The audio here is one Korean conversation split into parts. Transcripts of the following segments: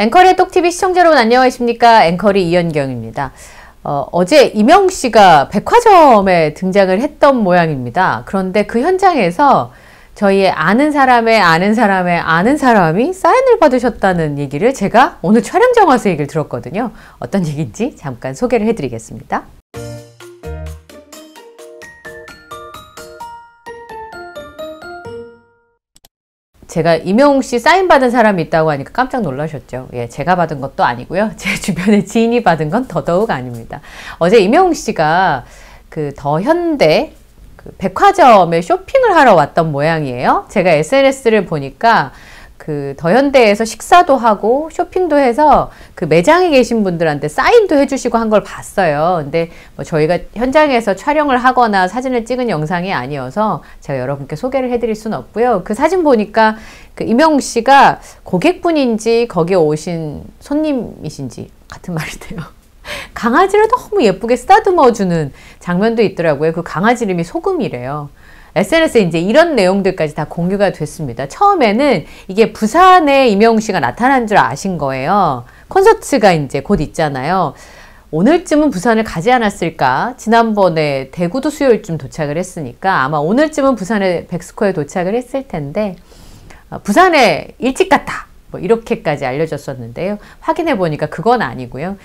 앵커리의 똑TV 시청자 여러분 안녕하십니까? 앵커리 이현경입니다. 어제 이명씨가 백화점에 등장을 했던 모양입니다. 그런데 그 현장에서 저희의 아는 사람의 아는 사람의 아는 사람이 사인을 받으셨다는 얘기를 제가 오늘 촬영장 와서 얘기를 들었거든요. 어떤 얘기인지 잠깐 소개를 해드리겠습니다. 제가 임영웅씨 사인 받은 사람이 있다고 하니까 깜짝 놀라셨죠. 예, 제가 받은 것도 아니고요. 제 주변에 지인이 받은 건 더더욱 아닙니다. 어제 임영웅씨가 그 더현대 그 백화점에 쇼핑을 하러 왔던 모양이에요. 제가 SNS를 보니까 그 더현대에서 식사도 하고 쇼핑도 해서 그 매장에 계신 분들한테 사인도 해주시고 한 걸 봤어요. 근데 뭐 저희가 현장에서 촬영을 하거나 사진을 찍은 영상이 아니어서 제가 여러분께 소개를 해드릴 수는 없고요. 그 사진 보니까 그 임영웅 씨가 고객분인지 거기에 오신 손님이신지 같은 말이네요. 강아지를 너무 예쁘게 쓰다듬어주는 장면도 있더라고요. 그 강아지 이름이 소금이래요. SNS에 이제 이런 내용들까지 다 공유가 됐습니다. 처음에는 이게 부산에 임영웅 씨가 나타난 줄 아신 거예요. 콘서트가 이제 곧 있잖아요. 오늘쯤은 부산을 가지 않았을까? 지난번에 대구도 수요일쯤 도착을 했으니까 아마 오늘쯤은 부산에 백스코에 도착을 했을 텐데 부산에 일찍 갔다! 뭐 이렇게까지 알려졌었는데요. 확인해 보니까 그건 아니고요.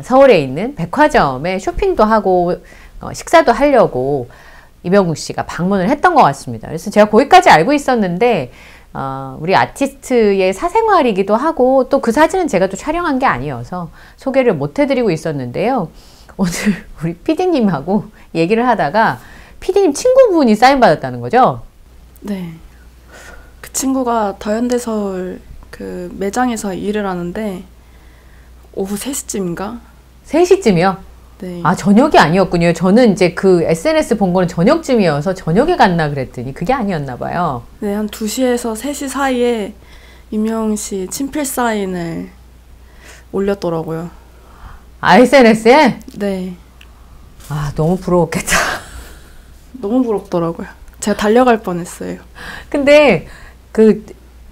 서울에 있는 백화점에 쇼핑도 하고 식사도 하려고 임영웅 씨가 방문을 했던 것 같습니다. 그래서 제가 거기까지 알고 있었는데 우리 아티스트의 사생활이기도 하고 또 그 사진은 제가 또 촬영한 게 아니어서 소개를 못 해드리고 있었는데요. 오늘 우리 PD님하고 얘기를 하다가 PD님 친구분이 사인받았다는 거죠? 네. 그 친구가 더현대서울 그 매장에서 일을 하는데 오후 3시쯤인가? 3시쯤이요? 네. 아, 저녁이 아니었군요. 저는 이제 그 SNS 본 거는 저녁쯤이어서 저녁에 갔나 그랬더니 그게 아니었나 봐요. 네, 한 2시에서 3시 사이에 임영웅 씨 친필 사인을 올렸더라고요. 아, SNS에? 네. 아, 너무 부러웠겠다. 너무 부럽더라고요. 제가 달려갈 뻔했어요. 근데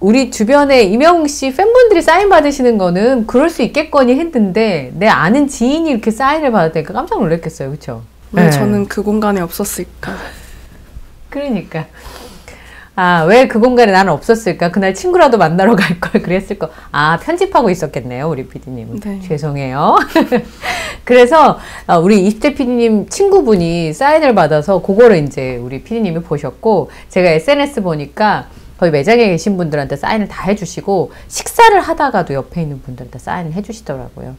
우리 주변에 임영웅 씨 팬분들이 사인 받으시는 거는 그럴 수 있겠거니 했는데 내 아는 지인이 이렇게 사인을 받았다니까 깜짝 놀랐겠어요. 그렇죠? 왜 저는 그 공간에 없었을까? 그러니까 아, 왜 그 공간에 나는 없었을까? 그날 친구라도 만나러 갈 걸 그랬을 거. 아, 편집하고 있었겠네요. 우리 PD님은. 네. 죄송해요. 그래서 우리 20대 PD님 친구분이 사인을 받아서 그거를 이제 우리 PD님이 보셨고 제가 SNS 보니까 거기 매장에 계신 분들한테 사인을 다 해주시고 식사를 하다가도 옆에 있는 분들한테 사인을 해주시더라고요.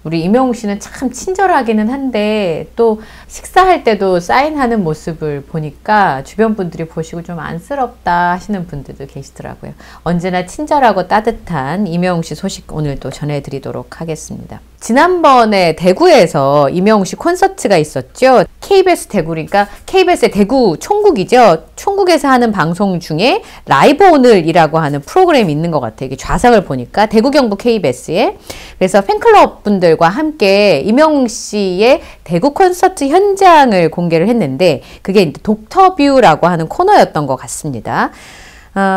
우리 임영웅 씨는 참 친절하기는 한데 또 식사할 때도 사인하는 모습을 보니까 주변 분들이 보시고 좀 안쓰럽다 하시는 분들도 계시더라고요. 언제나 친절하고 따뜻한 임영웅 씨 소식 오늘 또 전해드리도록 하겠습니다. 지난번에 대구에서 임영웅 씨 콘서트가 있었죠. KBS 대구니까 KBS의 대구 총국이죠. 총국에서 하는 방송 중에 라이브 오늘이라고 하는 프로그램이 있는 것 같아요. 이게 좌상을 보니까 대구 경북 KBS에. 그래서 팬클럽 분들과 함께 임영웅 씨의 대구 콘서트 현장을 공개를 했는데 그게 독터뷰라고 하는 코너였던 것 같습니다.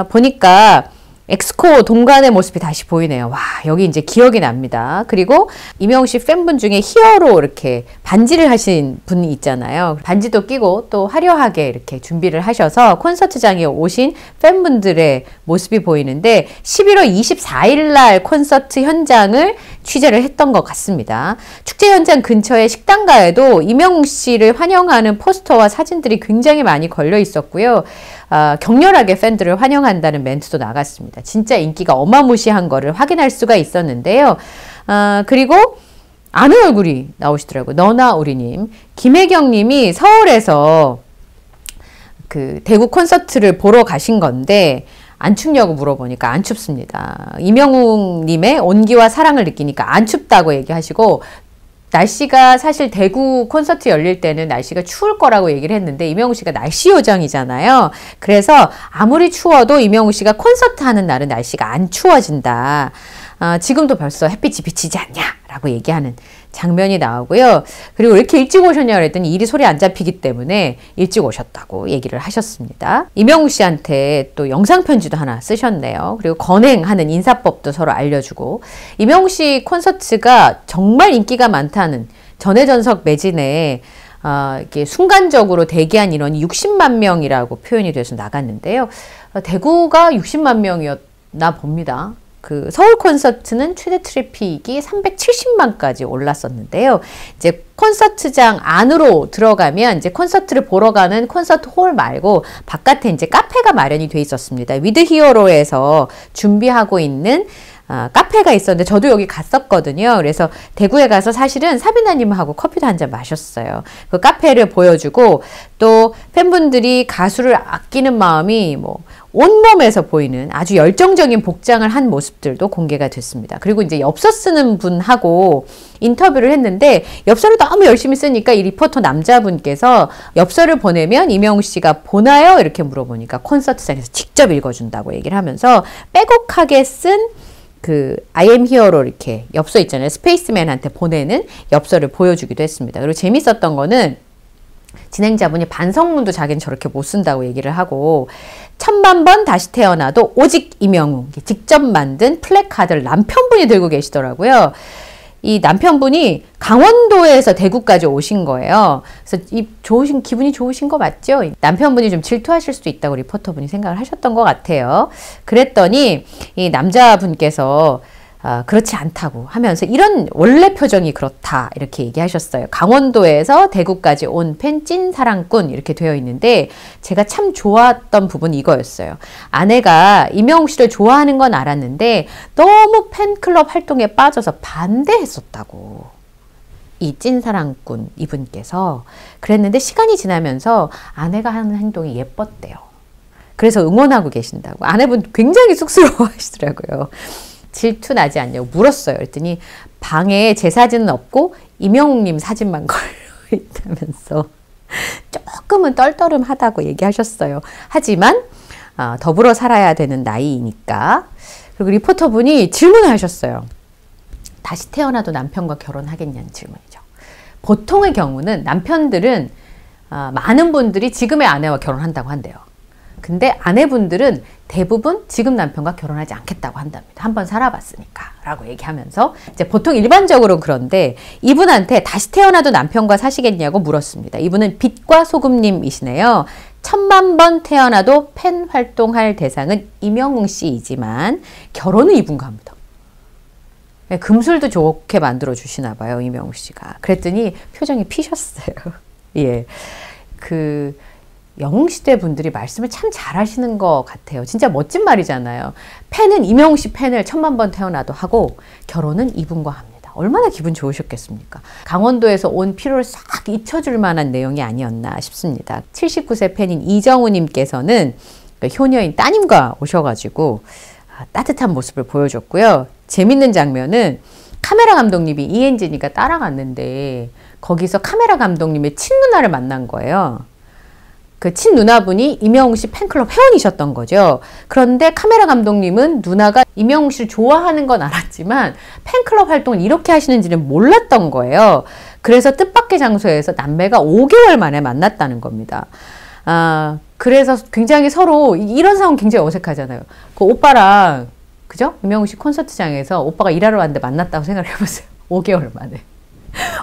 보니까 엑스코 동간의 모습이 다시 보이네요. 와, 여기 이제 기억이 납니다. 그리고 임영웅 씨 팬분 중에 히어로 이렇게 반지를 하신 분이 있잖아요. 반지도 끼고 또 화려하게 이렇게 준비를 하셔서 콘서트장에 오신 팬분들의 모습이 보이는데 11월 24일 날 콘서트 현장을 취재를 했던 것 같습니다. 축제 현장 근처의 식당가에도 임영웅 씨를 환영하는 포스터와 사진들이 굉장히 많이 걸려 있었고요. 격렬하게 팬들을 환영한다는 멘트도 나갔습니다. 진짜 인기가 어마무시한 거를 확인할 수가 있었는데요. 그리고 아는 얼굴이 나오시더라고요. 너나 우리님. 김혜경 님이 서울에서 그 대구 콘서트를 보러 가신 건데 안 춥냐고 물어보니까 안 춥습니다. 임영웅 님의 온기와 사랑을 느끼니까 안 춥다고 얘기하시고 날씨가 사실 대구 콘서트 열릴 때는 날씨가 추울 거라고 얘기를 했는데 임영웅 씨가 날씨 요정이잖아요. 그래서 아무리 추워도 임영웅 씨가 콘서트 하는 날은 날씨가 안 추워진다. 지금도 벌써 햇빛이 비치지 않냐 라고 얘기하는 장면이 나오고요. 그리고 왜 이렇게 일찍 오셨냐 그랬더니 일이 소리 안 잡히기 때문에 일찍 오셨다고 얘기를 하셨습니다. 이명웅 씨한테 또 영상편지도 하나 쓰셨네요. 그리고 건행하는 인사법도 서로 알려주고, 이명웅 씨 콘서트가 정말 인기가 많다는 전해전석 매진에 이렇게 순간적으로 대기한 인원이 60만 명이라고 표현이 돼서 나갔는데요. 대구가 60만 명이었나 봅니다. 그 서울 콘서트는 최대 트래픽이 370만까지 올랐었는데요. 이제 콘서트장 안으로 들어가면 이제 콘서트를 보러 가는 콘서트 홀 말고 바깥에 이제 카페가 마련이 돼 있었습니다. 위드 히어로에서 준비하고 있는 카페가 있었는데 저도 여기 갔었거든요. 그래서 대구에 가서 사실은 사비나님하고 커피도 한잔 마셨어요. 그 카페를 보여주고, 또 팬분들이 가수를 아끼는 마음이 뭐 온몸에서 보이는 아주 열정적인 복장을 한 모습들도 공개가 됐습니다. 그리고 이제 엽서 쓰는 분하고 인터뷰를 했는데, 엽서를 너무 열심히 쓰니까 이 리포터 남자분께서 엽서를 보내면 이명웅 씨가 보나요? 이렇게 물어보니까 콘서트장에서 직접 읽어준다고 얘기를 하면서 빼곡하게 쓴 그 I am hero 이렇게 엽서 있잖아요. 스페이스맨한테 보내는 엽서를 보여주기도 했습니다. 그리고 재밌었던 거는 진행자분이 반성문도 자기는 저렇게 못 쓴다고 얘기를 하고, 1000만 번 다시 태어나도 오직 이명웅 직접 만든 플래카드를 남편분이 들고 계시더라고요. 이 남편분이 강원도에서 대구까지 오신 거예요. 그래서 기분이 좋으신 거 맞죠? 남편분이 좀 질투하실 수도 있다고 리포터분이 생각을 하셨던 것 같아요. 그랬더니 이 남자분께서 그렇지 않다고 하면서 이런 원래 표정이 그렇다 이렇게 얘기하셨어요. 강원도에서 대구까지 온 팬 찐 사랑꾼 이렇게 되어 있는데, 제가 참 좋았던 부분이 이거였어요. 아내가 이명웅 씨를 좋아하는 건 알았는데 너무 팬클럽 활동에 빠져서 반대했었다고, 이 찐사랑꾼 이분께서 그랬는데 시간이 지나면서 아내가 하는 행동이 예뻤대요. 그래서 응원하고 계신다고. 아내분 굉장히 쑥스러워 하시더라고요. 질투 나지 않냐고 물었어요. 그랬더니 방에 제 사진은 없고 이명웅님 사진만 걸려 있다면서 조금은 떨떠름하다고 얘기하셨어요. 하지만 더불어 살아야 되는 나이니까. 그리고 리포터분이 질문을 하셨어요. 다시 태어나도 남편과 결혼하겠냐는 질문이죠. 보통의 경우는 남편들은 많은 분들이 지금의 아내와 결혼한다고 한대요. 근데 아내분들은 대부분 지금 남편과 결혼하지 않겠다고 한답니다. 한번 살아봤으니까 라고 얘기하면서, 이제 보통 일반적으로 그런데 이분한테 다시 태어나도 남편과 사시겠냐고 물었습니다. 이분은 빛과 소금님이시네요. 1000만 번 태어나도 팬 활동할 대상은 이명웅 씨이지만 결혼은 이분과 합니다. 금술도 좋게 만들어 주시나 봐요, 이명웅 씨가. 그랬더니 표정이 피셨어요. 예. 영웅시대 분들이 말씀을 참 잘하시는 것 같아요. 진짜 멋진 말이잖아요. 팬은 이명웅 씨 팬을 1000만 번 태어나도 하고 결혼은 이분과 합니다. 얼마나 기분 좋으셨겠습니까? 강원도에서 온 피로를 싹 잊혀줄 만한 내용이 아니었나 싶습니다. 79세 팬인 이정우님께서는 효녀인 따님과 오셔가지고 따뜻한 모습을 보여줬고요. 재밌는 장면은 카메라 감독님이 이엔진이가 따라갔는데 거기서 카메라 감독님의 친누나를 만난 거예요. 그 친누나분이 이명웅 씨 팬클럽 회원이셨던 거죠. 그런데 카메라 감독님은 누나가 이명웅 씨를 좋아하는 건 알았지만 팬클럽 활동을 이렇게 하시는지는 몰랐던 거예요. 그래서 뜻밖의 장소에서 남매가 5개월 만에 만났다는 겁니다. 그래서 굉장히 서로 이런 상황 굉장히 어색하잖아요. 그 오빠랑, 그죠? 이명웅 씨 콘서트장에서 오빠가 일하러 왔는데 만났다고 생각을 해보세요. 5개월 만에.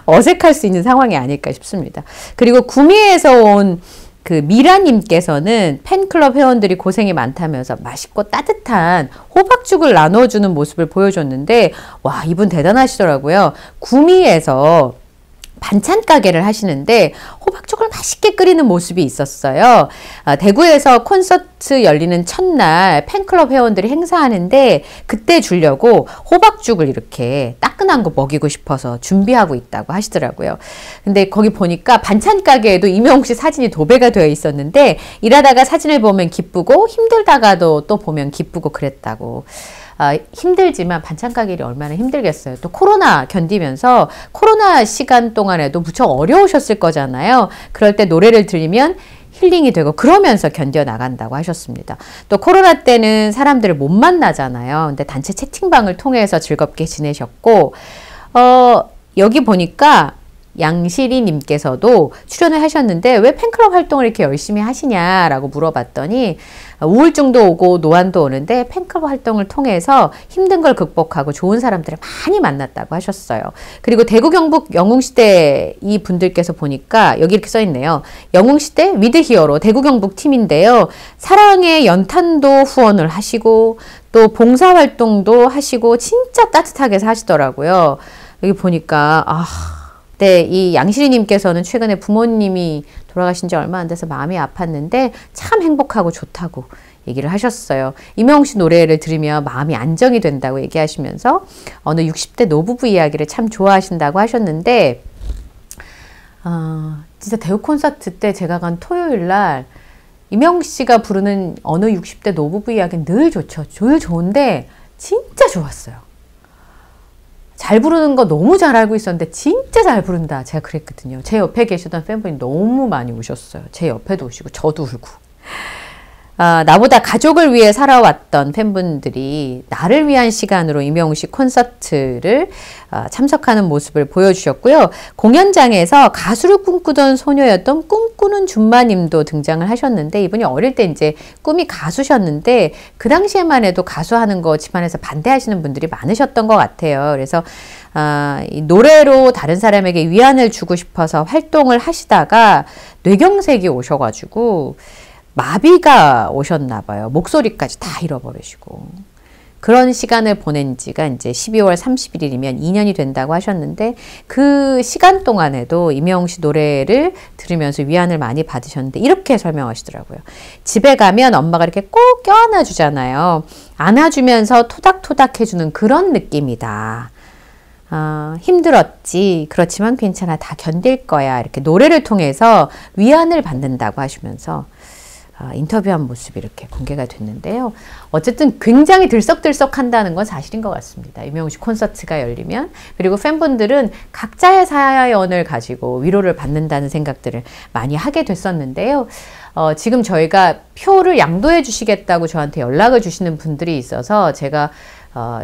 어색할 수 있는 상황이 아닐까 싶습니다. 그리고 구미에서 온 그 미라님께서는 팬클럽 회원들이 고생이 많다면서 맛있고 따뜻한 호박죽을 나눠주는 모습을 보여줬는데, 와, 이분 대단하시더라고요. 구미에서 반찬 가게를 하시는데 호박죽을 맛있게 끓이는 모습이 있었어요. 대구에서 콘서트 열리는 첫날 팬클럽 회원들이 행사하는데 그때 주려고 호박죽을 이렇게 따끈한 거 먹이고 싶어서 준비하고 있다고 하시더라고요. 근데 거기 보니까 반찬 가게에도 이명웅 씨 사진이 도배가 되어 있었는데 일하다가 사진을 보면 기쁘고 힘들다가도 또 보면 기쁘고 그랬다고. 힘들지만 반찬 가게 일이 얼마나 힘들겠어요. 또 코로나 견디면서 코로나 시간 동안에도 무척 어려우셨을 거잖아요. 그럴 때 노래를 들으면 힐링이 되고 그러면서 견뎌나간다고 하셨습니다. 또 코로나 때는 사람들을 못 만나잖아요. 근데 단체 채팅방을 통해서 즐겁게 지내셨고, 여기 보니까 양시리 님께서도 출연을 하셨는데 왜 팬클럽 활동을 이렇게 열심히 하시냐라고 물어봤더니 우울증도 오고 노안도 오는데 팬클럽 활동을 통해서 힘든 걸 극복하고 좋은 사람들을 많이 만났다고 하셨어요. 그리고 대구 경북 영웅시대 이 분들께서 보니까 여기 이렇게 써있네요. 영웅시대 위드히어로 대구 경북 팀인데요. 사랑의 연탄도 후원을 하시고 또 봉사활동도 하시고 진짜 따뜻하게 사시더라고요. 여기 보니까 네, 이 양시리님께서는 최근에 부모님이 돌아가신 지 얼마 안 돼서 마음이 아팠는데 참 행복하고 좋다고 얘기를 하셨어요. 임영웅 씨 노래를 들으며 마음이 안정이 된다고 얘기하시면서 어느 60대 노부부 이야기를 참 좋아하신다고 하셨는데 진짜 대우 콘서트 때 제가 간 토요일 날 임영웅 씨가 부르는 어느 60대 노부부 이야기는 늘 좋죠. 늘 좋은데 진짜 좋았어요. 잘 부르는 거 너무 잘 알고 있었는데 진짜 잘 부른다. 제가 그랬거든요. 제 옆에 계시던 팬분이 너무 많이 우셨어요. 제 옆에도 우시고 저도 울고. 나보다 가족을 위해 살아왔던 팬분들이 나를 위한 시간으로 임영웅 씨 콘서트를 참석하는 모습을 보여주셨고요. 공연장에서 가수를 꿈꾸던 소녀였던 꿈꾸는 준마님도 등장을 하셨는데 이분이 어릴 때 이제 꿈이 가수셨는데 그 당시에만 해도 가수하는 거 집안에서 반대하시는 분들이 많으셨던 것 같아요. 그래서 이 노래로 다른 사람에게 위안을 주고 싶어서 활동을 하시다가 뇌경색이 오셔가지고 마비가 오셨나 봐요. 목소리까지 다 잃어버리시고. 그런 시간을 보낸 지가 이제 12월 31일이면 2년이 된다고 하셨는데 그 시간 동안에도 임영웅 씨 노래를 들으면서 위안을 많이 받으셨는데 이렇게 설명하시더라고요. 집에 가면 엄마가 이렇게 꼭 껴안아 주잖아요. 안아주면서 토닥토닥 해주는 그런 느낌이다. 힘들었지. 그렇지만 괜찮아. 다 견딜 거야. 이렇게 노래를 통해서 위안을 받는다고 하시면서 인터뷰한 모습이 이렇게 공개가 됐는데요. 어쨌든 굉장히 들썩들썩 한다는 건 사실인 것 같습니다. 임영웅 씨 콘서트가 열리면. 그리고 팬분들은 각자의 사연을 가지고 위로를 받는다는 생각들을 많이 하게 됐었는데요. 지금 저희가 표를 양도해 주시겠다고 저한테 연락을 주시는 분들이 있어서 제가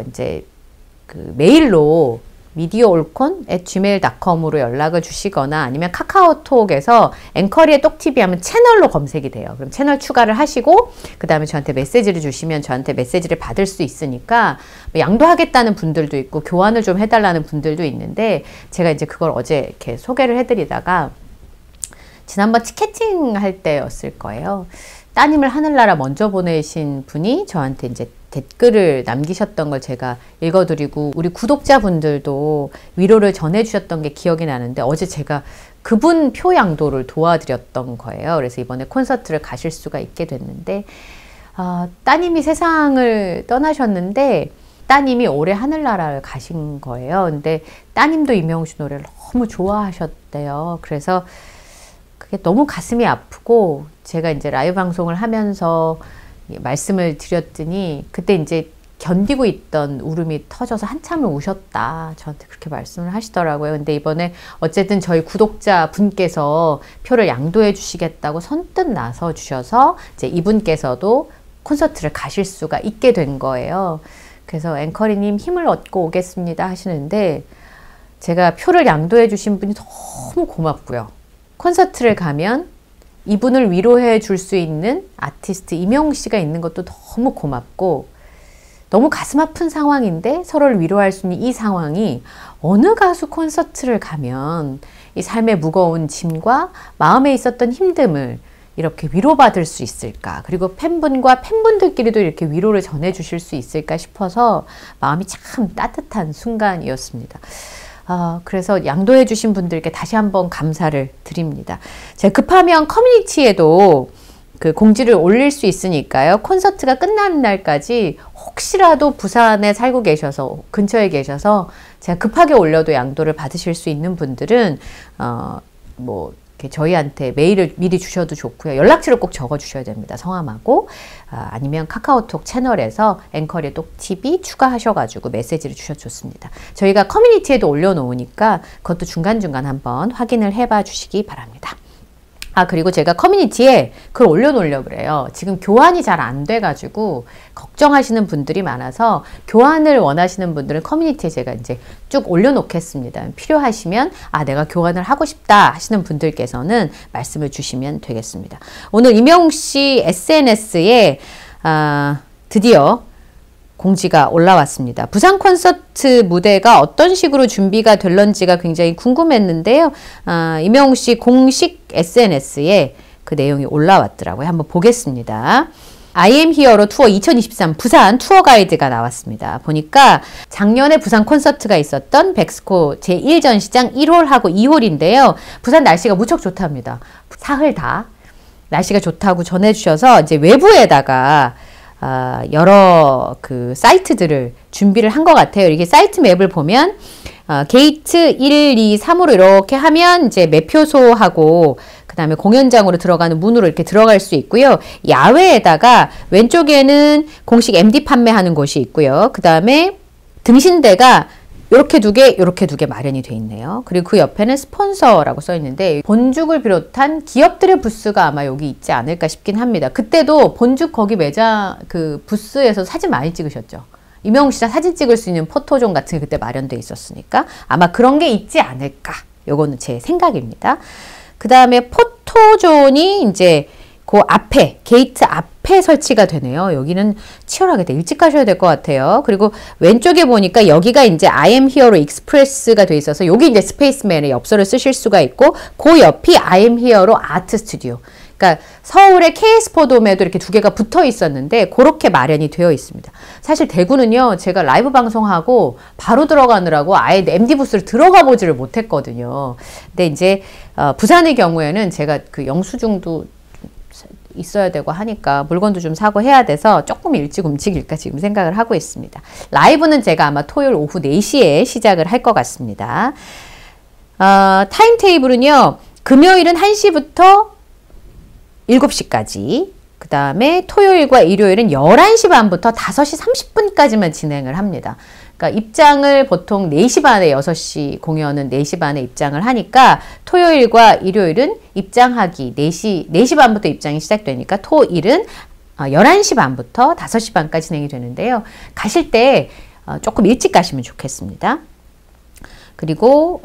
이제 그 메일로 mediaolcon@gmail.com으로 연락을 주시거나 아니면 카카오톡에서 앵커리의 똑TV 하면 채널로 검색이 돼요. 그럼 채널 추가를 하시고 그 다음에 저한테 메시지를 주시면 저한테 메시지를 받을 수 있으니까 양도하겠다는 분들도 있고 교환을 좀 해달라는 분들도 있는데 제가 이제 그걸 어제 이렇게 소개를 해드리다가 지난번 티켓팅 할 때였을 거예요. 따님을 하늘나라 먼저 보내신 분이 저한테 이제 댓글을 남기셨던 걸 제가 읽어드리고 우리 구독자분들도 위로를 전해주셨던 게 기억이 나는데 어제 제가 그분 표 양도를 도와드렸던 거예요. 그래서 이번에 콘서트를 가실 수가 있게 됐는데 따님이 세상을 떠나셨는데 따님이 올해 하늘나라를 가신 거예요. 근데 따님도 임영웅 씨 노래를 너무 좋아하셨대요. 그래서 그게 너무 가슴이 아프고 제가 이제 라이브 방송을 하면서 말씀을 드렸더니 그때 이제 견디고 있던 울음이 터져서 한참을 우셨다. 저한테 그렇게 말씀을 하시더라고요. 근데 이번에 어쨌든 저희 구독자 분께서 표를 양도해 주시겠다고 선뜻 나서 주셔서 이제 이분께서도 콘서트를 가실 수가 있게 된 거예요. 그래서 앵커리님 힘을 얻고 오겠습니다 하시는데 제가 표를 양도해 주신 분이 너무 고맙고요. 콘서트를 가면 이분을 위로해 줄 수 있는 아티스트 임영웅 씨가 있는 것도 너무 고맙고 너무 가슴 아픈 상황인데 서로를 위로할 수 있는 이 상황이 어느 가수 콘서트를 가면 이 삶의 무거운 짐과 마음에 있었던 힘듦을 이렇게 위로받을 수 있을까? 그리고 팬분과 팬분들끼리도 이렇게 위로를 전해 주실 수 있을까 싶어서 마음이 참 따뜻한 순간이었습니다. 그래서 양도해 주신 분들께 다시 한번 감사를 드립니다. 제가 급하면 커뮤니티에도 그 공지를 올릴 수 있으니까요. 콘서트가 끝나는 날까지 혹시라도 부산에 살고 계셔서 근처에 계셔서 제가 급하게 올려도 양도를 받으실 수 있는 분들은 뭐 이렇게 저희한테 메일을 미리 주셔도 좋고요. 연락처를 꼭 적어 주셔야 됩니다. 성함하고 아니면 카카오톡 채널에서 앵커리의 똑TV 추가하셔가지고 메시지를 주셔도 좋습니다. 저희가 커뮤니티에도 올려놓으니까 그것도 중간중간 한번 확인을 해봐 주시기 바랍니다. 그리고 제가 커뮤니티에 글 올려놓으려고 그래요. 지금 교환이 잘 안 돼가지고 걱정하시는 분들이 많아서 교환을 원하시는 분들은 커뮤니티에 제가 이제 쭉 올려놓겠습니다. 필요하시면 내가 교환을 하고 싶다 하시는 분들께서는 말씀을 주시면 되겠습니다. 오늘 임영웅 씨 SNS에 드디어 공지가 올라왔습니다. 부산 콘서트 무대가 어떤 식으로 준비가 될런지가 굉장히 궁금했는데요. 임영웅 씨 공식 SNS에 그 내용이 올라왔더라고요. 한번 보겠습니다. I am Here로 투어 2023 부산 투어 가이드가 나왔습니다. 보니까 작년에 부산 콘서트가 있었던 백스코 제1전시장 1홀하고 2홀인데요. 부산 날씨가 무척 좋답니다. 사흘 다 날씨가 좋다고 전해주셔서 이제 외부에다가 여러 그 사이트들을 준비를 한 것 같아요. 이렇게 사이트 맵을 보면 게이트 1, 2, 3으로 이렇게 하면 이제 매표소하고 그 다음에 공연장으로 들어가는 문으로 이렇게 들어갈 수 있고요. 야외에다가 왼쪽에는 공식 MD 판매하는 곳이 있고요. 그 다음에 등신대가 요렇게 두 개 마련이 돼 있네요. 그리고 그 옆에는 스폰서라고 써 있는데 본죽을 비롯한 기업들의 부스가 아마 여기 있지 않을까 싶긴 합니다. 그때도 본죽 거기 매장 그 부스에서 사진 많이 찍으셨죠. 임영웅 씨가 사진 찍을 수 있는 포토존 같은 게 그때 마련돼 있었으니까 아마 그런 게 있지 않을까. 요거는 제 생각입니다. 그 다음에 포토존이 이제 그 앞에, 게이트 앞에 설치가 되네요. 여기는 치열하게 일찍 가셔야 될 것 같아요. 그리고 왼쪽에 보니까 여기가 이제 I am Here로 익스프레스가 돼 있어서 여기 이제 스페이스맨의 엽서를 쓰실 수가 있고 그 옆이 I am Here로 아트 스튜디오. 그러니까 서울의 KS포돔에도 이렇게 두 개가 붙어 있었는데 그렇게 마련이 되어 있습니다. 사실 대구는요. 제가 라이브 방송하고 바로 들어가느라고 아예 MD 부스를 들어가 보지를 못했거든요. 근데 이제 부산의 경우에는 제가 그 영수증도 있어야 되고 하니까 물건도 좀 사고 해야 돼서 조금 일찍 움직일까 지금 생각을 하고 있습니다. 라이브는 제가 아마 토요일 오후 4시에 시작을 할 것 같습니다. 타임테이블은요. 금요일은 1시부터 7시까지 그 다음에 토요일과 일요일은 11시 반부터 5시 30분까지만 진행을 합니다. 그러니까 입장을 보통 4시 반에 6시 공연은 4시 반에 입장을 하니까 토요일과 일요일은 입장하기 4시 반부터 입장이 시작되니까 토일은 11시 반부터 5시 반까지 진행이 되는데요. 가실 때 조금 일찍 가시면 좋겠습니다. 그리고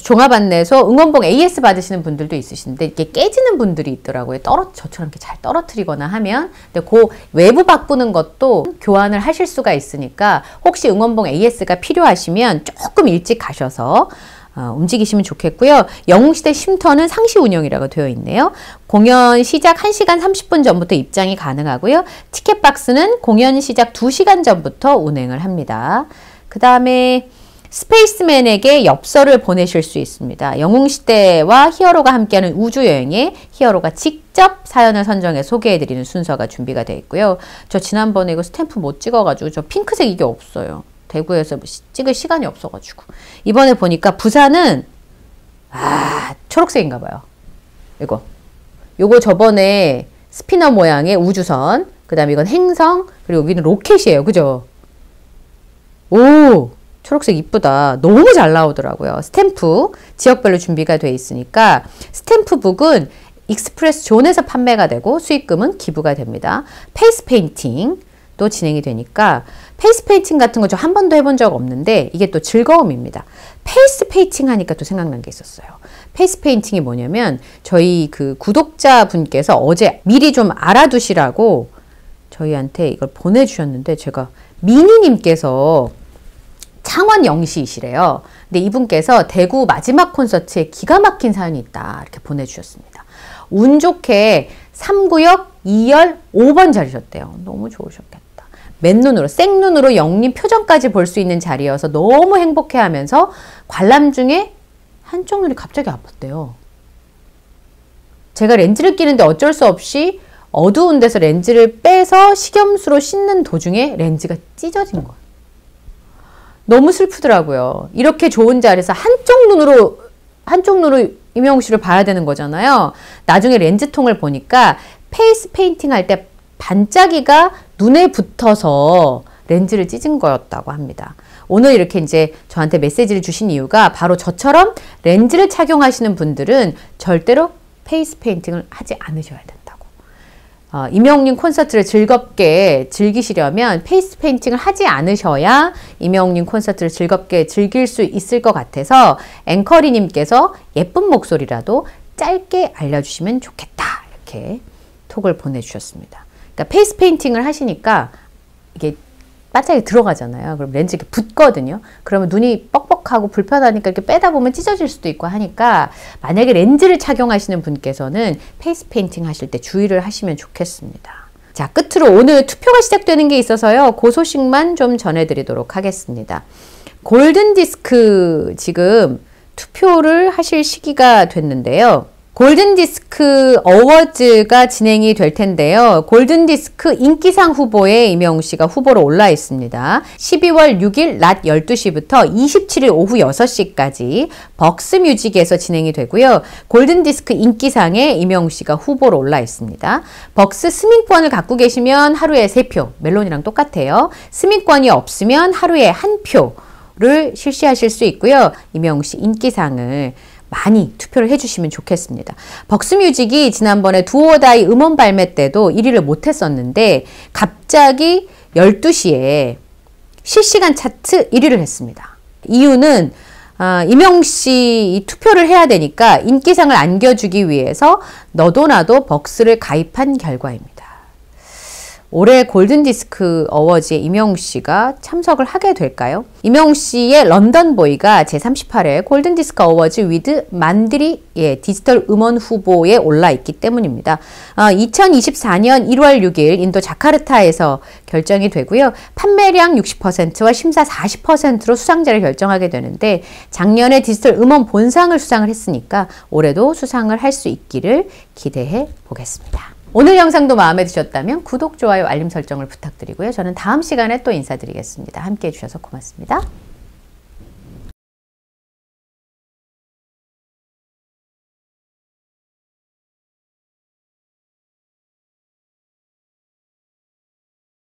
종합 안내소 응원봉 AS 받으시는 분들도 있으신데 이게 깨지는 분들이 있더라고요. 저처럼 이렇게 잘 떨어뜨리거나 하면. 근데 그 외부 바꾸는 것도 교환을 하실 수가 있으니까 혹시 응원봉 AS가 필요하시면 조금 일찍 가셔서 움직이시면 좋겠고요. 영웅시대 쉼터는 상시 운영이라고 되어 있네요. 공연 시작 1시간 30분 전부터 입장이 가능하고요. 티켓 박스는 공연 시작 2시간 전부터 운행을 합니다. 그 다음에 스페이스맨에게 엽서를 보내실 수 있습니다. 영웅시대와 히어로가 함께하는 우주여행에 히어로가 직접 사연을 선정해 소개해드리는 순서가 준비가 되어 있고요. 저 지난번에 이거 스탬프 못 찍어가지고 저 핑크색 이게 없어요. 대구에서 찍을 시간이 없어가지고. 이번에 보니까 부산은 초록색인가 봐요. 요거 저번에 스피너 모양의 우주선, 그 다음에 이건 행성, 그리고 여기는 로켓이에요. 그죠? 오! 초록색 이쁘다. 너무 잘 나오더라고요. 스탬프 지역별로 준비가 되어 있으니까 스탬프북은 익스프레스 존에서 판매가 되고 수익금은 기부가 됩니다. 페이스 페인팅도 진행이 되니까 페이스 페인팅 같은 거 저 한 번도 해본 적 없는데 이게 또 즐거움입니다. 페이스 페인팅 하니까 또 생각난 게 있었어요. 페이스 페인팅이 뭐냐면 저희 그 구독자분께서 어제 미리 좀 알아두시라고 저희한테 이걸 보내주셨는데 제가 미니님께서 창원 영시이시래요. 근데 이분께서 대구 마지막 콘서트에 기가 막힌 사연이 있다 이렇게 보내주셨습니다. 운 좋게 3구역 2열 5번 자리셨대요. 너무 좋으셨겠다. 맨눈으로 생눈으로 영님 표정까지 볼 수 있는 자리여서 너무 행복해하면서 관람 중에 한쪽 눈이 갑자기 아팠대요. 제가 렌즈를 끼는데 어쩔 수 없이 어두운 데서 렌즈를 빼서 식염수로 씻는 도중에 렌즈가 찢어진 거예요. 너무 슬프더라고요. 이렇게 좋은 자리에서 한쪽 눈으로 임영웅 씨를 봐야 되는 거잖아요. 나중에 렌즈통을 보니까 페이스 페인팅 할 때 반짝이가 눈에 붙어서 렌즈를 찢은 거였다고 합니다. 오늘 이렇게 이제 저한테 메시지를 주신 이유가 바로 저처럼 렌즈를 착용하시는 분들은 절대로 페이스 페인팅을 하지 않으셔야 된다고. 임영웅님 콘서트를 즐겁게 즐기시려면 페이스 페인팅을 하지 않으셔야 임영웅님 콘서트를 즐겁게 즐길 수 있을 것 같아서 앵커리님께서 예쁜 목소리라도 짧게 알려주시면 좋겠다. 이렇게 톡을 보내주셨습니다. 그러니까 페이스 페인팅을 하시니까 이게 반짝이 들어가잖아요. 그럼 렌즈 이렇게 붓거든요. 그러면 눈이 뻑뻑하고 불편하니까 이렇게 빼다 보면 찢어질 수도 있고 하니까 만약에 렌즈를 착용하시는 분께서는 페이스 페인팅 하실 때 주의를 하시면 좋겠습니다. 자, 끝으로 오늘 투표가 시작되는 게 있어서요. 그 소식만 좀 전해드리도록 하겠습니다. 골든디스크 지금 투표를 하실 시기가 됐는데요. 골든디스크 어워즈가 진행이 될 텐데요. 골든디스크 인기상 후보에 임영웅 씨가 후보로 올라 있습니다. 12월 6일 낮 12시부터 27일 오후 6시까지 벅스뮤직에서 진행이 되고요. 골든디스크 인기상에 임영웅 씨가 후보로 올라 있습니다. 벅스 스밍권을 갖고 계시면 하루에 3표, 멜론이랑 똑같아요. 스밍권이 없으면 하루에 1표를 실시하실 수 있고요. 임영웅 씨 인기상을 많이 투표를 해주시면 좋겠습니다. 벅스뮤직이 지난번에 두오다이 음원 발매 때도 1위를 못했었는데 갑자기 12시에 실시간 차트 1위를 했습니다. 이유는 임영웅 씨 이 투표를 해야 되니까 인기상을 안겨주기 위해서 너도 나도 벅스를 가입한 결과입니다. 올해 골든디스크 어워즈에 임영웅 씨가 참석을 하게 될까요? 임영웅 씨의 런던보이가 제38회 골든디스크 어워즈 위드 만드리 디지털 음원 후보에 올라 있기 때문입니다. 2024년 1월 6일 인도 자카르타에서 결정이 되고요. 판매량 60%와 심사 40%로 수상자를 결정하게 되는데 작년에 디지털 음원 본상을 수상을 했으니까 올해도 수상을 할 수 있기를 기대해 보겠습니다. 오늘 영상도 마음에 드셨다면 구독, 좋아요, 알림 설정을 부탁드리고요. 저는 다음 시간에 또 인사드리겠습니다. 함께해 주셔서 고맙습니다.